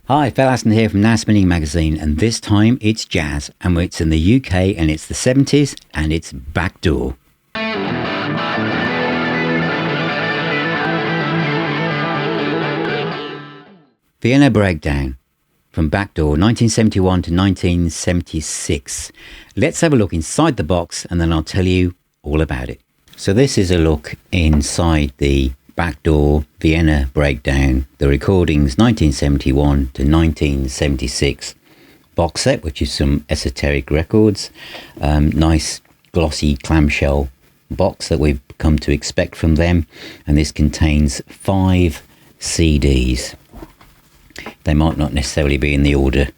Hi, Phil Aston here from Now Spinning Magazine, and this time it's jazz, and it's in the UK, and it's the 70s, and it's Backdoor. Vienna Breakdown, from Backdoor, 1971 to 1976. Let's have a look inside the box, and then I'll tell you all about it. So this is a look inside the Backdoor Vienna Breakdown, the recordings 1971 to 1976 box set, which is some Esoteric Records. Nice glossy clamshell box that we've come to expect from them, and this contains 5 CDs. They might not necessarily be in the order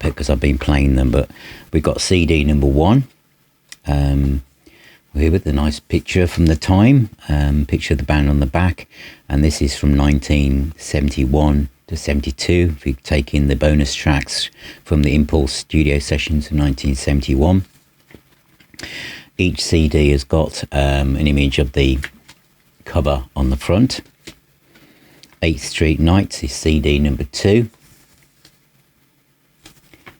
because I've been playing them, but we've got CD number 1 here with the nice picture from the time, picture of the band on the back, and this is from 1971 to 72 if you take in the bonus tracks from the Impulse studio sessions of 1971. Each CD has got an image of the cover on the front. 8th Street Nights is CD number 2.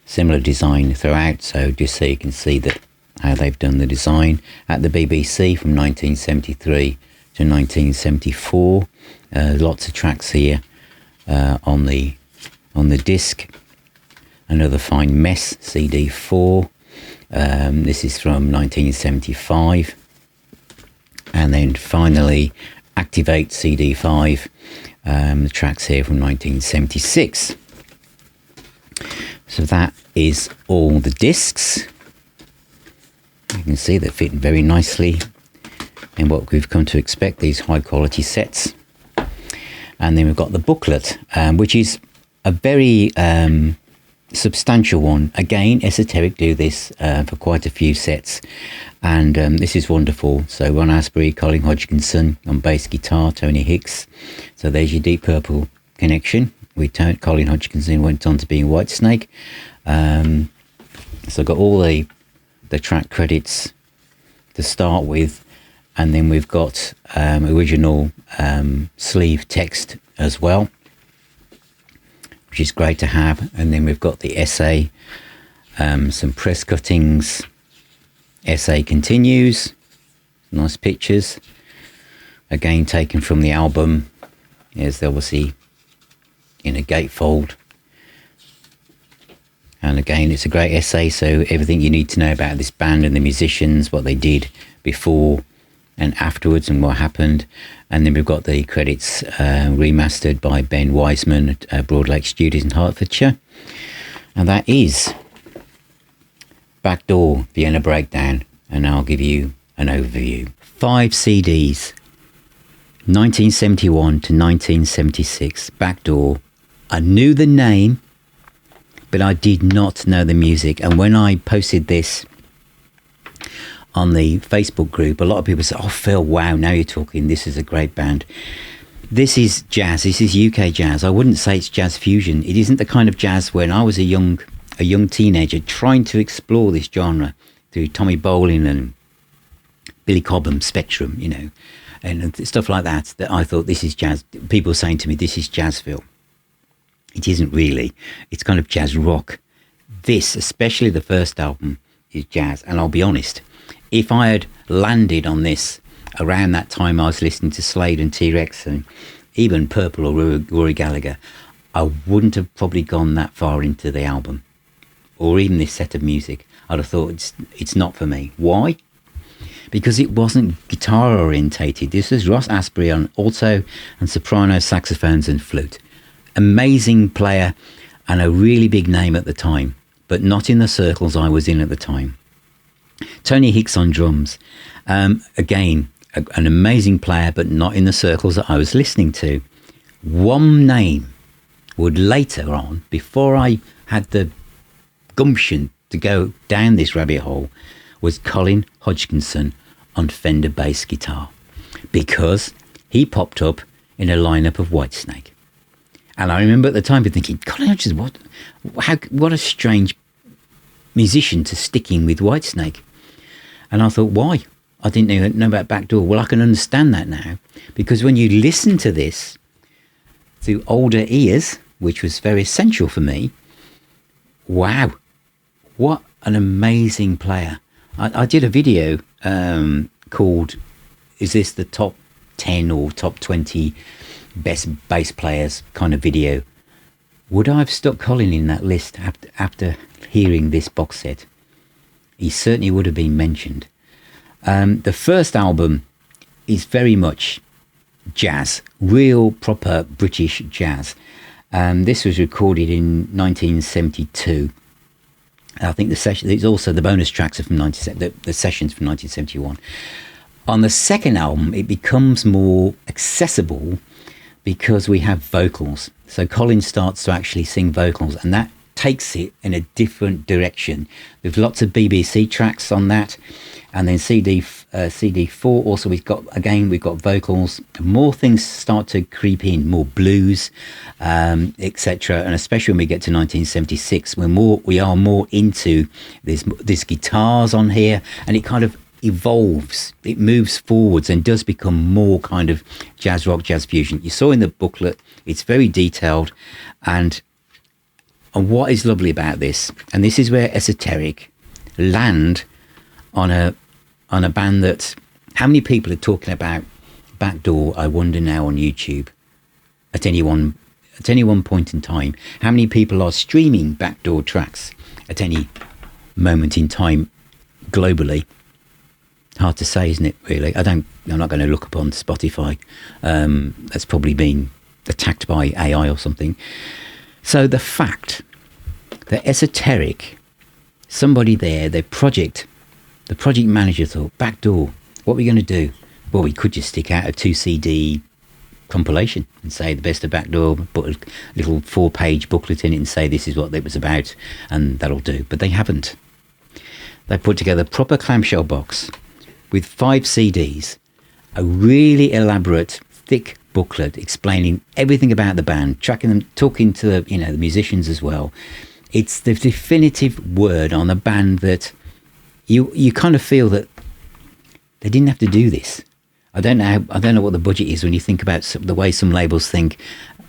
Similar design throughout, so just so you can see that how they've done the design. At the BBC from 1973 to 1974. Lots of tracks here on the disc. Another fine Mess CD 4. This is from 1975. And then finally Activate CD 5. The tracks here from 1976. So that is all the discs. You can see they're fitting very nicely in what we've come to expect, these high quality sets. And then we've got the booklet, which is a very substantial one. Again, Esoteric do this for quite a few sets, and this is wonderful. So Ron Aspery, Colin Hodgkinson on bass guitar, Tony Hicks. So there's your Deep Purple connection. Colin Hodgkinson went on to be in Whitesnake. So I've got all the track credits to start with, and then we've got original sleeve text as well, which is great to have. And then we've got the essay, some press cuttings. Essay continues, nice pictures, again taken from the album. There's obviously in a gatefold, and again it's a great essay, so everything you need to know about this band and the musicians, what they did before and afterwards and what happened. And then we've got the credits remastered by Ben Wiseman at Broadlake Studios in Hertfordshire. And that is Backdoor Vienna Breakdown, and I'll give you an overview. 5 CDs, 1971 to 1976, Backdoor. I knew the name, but I did not know the music. And when I posted this on the Facebook group, a lot of people said, "Oh Phil, wow, now you're talking, this is a great band." This is jazz, this is UK jazz. I wouldn't say it's jazz fusion. It isn't the kind of jazz when I was a young teenager trying to explore this genre through Tommy Bolin and Billy Cobham, Spectrum, and stuff like that I thought, this is jazz. People saying to me, this is jazz, Phil. It isn't really. It's kind of jazz rock. This, especially the first album, is jazz. And I'll be honest, if I had landed on this around that time I was listening to Slade and T-Rex and even Purple or Rory Gallagher, I wouldn't have probably gone that far into the album or even this set of music. I'd have thought it's not for me. Why? Because it wasn't guitar orientated. This was Ross Aspery on alto and soprano saxophones and flute. Amazing player and a really big name at the time, but not in the circles I was in at the time. Tony Hicks on drums. Again, an amazing player, but not in the circles that I was listening to. One name would later on, before I had the gumption to go down this rabbit hole, was Colin Hodgkinson on Fender bass guitar, because he popped up in a lineup of Whitesnake. And I remember at the time thinking, Colin Hodgkinson, what a strange musician to stick in with Whitesnake. And I thought, why? I didn't know about Backdoor. Well, I can understand that now, because when you listen to this through older ears, which was very essential for me. Wow, what an amazing player. I did a video called, is this the top 10 or top 20 best bass players kind of video? Would I have stuck Colin in that list after hearing this box set? He certainly would have been mentioned. The first album is very much jazz, real proper British jazz. This was recorded in 1972. I think the session, there's also the bonus tracks are from the sessions from 1971. On the second album, it becomes more accessible because we have vocals. So Colin starts to actually sing vocals, and that takes it in a different direction. There's lots of BBC tracks on that, and then CD4 also we've got vocals. More things start to creep in, more blues, etc. And especially when we get to 1976, we are more into there's guitars on here, and it kind of evolves, it moves forwards and does become more kind of jazz rock, jazz fusion. You saw in the booklet, it's very detailed, and what is lovely about this, and this is where Esoteric land on a band that, how many people are talking about Backdoor, I wonder now, on YouTube at any one point in time? How many people are streaming Backdoor tracks at any moment in time globally? Hard to say, isn't it, really? I'm not going to look up on Spotify. That's probably been attacked by AI or something. So the fact that Esoteric, somebody there, the project manager thought, Backdoor, what are we going to do? Well, we could just stick out a 2 CD compilation and say the best of Backdoor, put a little 4-page booklet in it and say this is what it was about, and that'll do. But they haven't. They put together a proper clamshell box with 5 CDs, a really elaborate, thick booklet explaining everything about the band, tracking them, talking to the musicians as well. It's the definitive word on a band that you kind of feel that they didn't have to do this. I don't know what the budget is when you think about the way some labels think,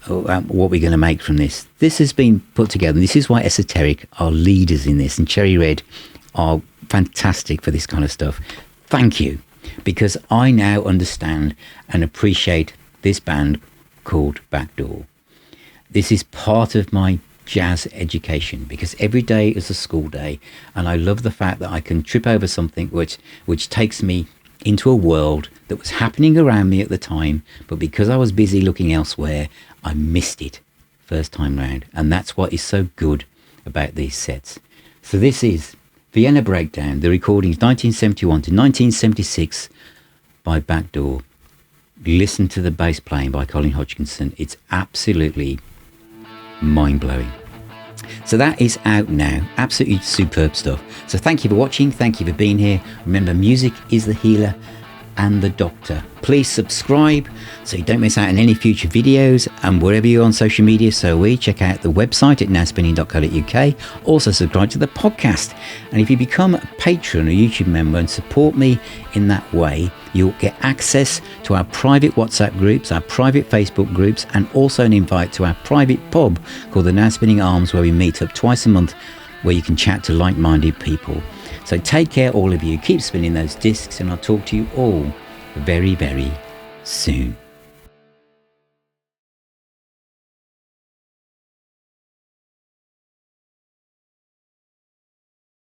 what we're going to make from this. This has been put together, and this is why Esoteric are leaders in this, and Cherry Red are fantastic for this kind of stuff. Thank you, because I now understand and appreciate this band called Backdoor. This is part of my jazz education, because every day is a school day, and I love the fact that I can trip over something which takes me into a world that was happening around me at the time, but because I was busy looking elsewhere, I missed it first time round. And that's what is so good about these sets. So this is Vienna Breakdown, the recordings 1971 to 1976 by Backdoor. Listen to the bass playing by Colin Hodgkinson. It's absolutely mind-blowing. So that is out now. Absolutely superb stuff. So thank you for watching. Thank you for being here. Remember, music is the healer and the doctor. Please subscribe so you don't miss out on any future videos, and wherever you're on social media, so we check out the website at nowspinning.co.uk. Also subscribe to the podcast, and if you become a patron or YouTube member and support me in that way, you'll get access to our private WhatsApp groups, our private Facebook groups, and also an invite to our private pub called the Now Spinning Arms, where we meet up twice a month, where you can chat to like-minded people. So take care, all of you. Keep spinning those discs, and I'll talk to you all very, very soon.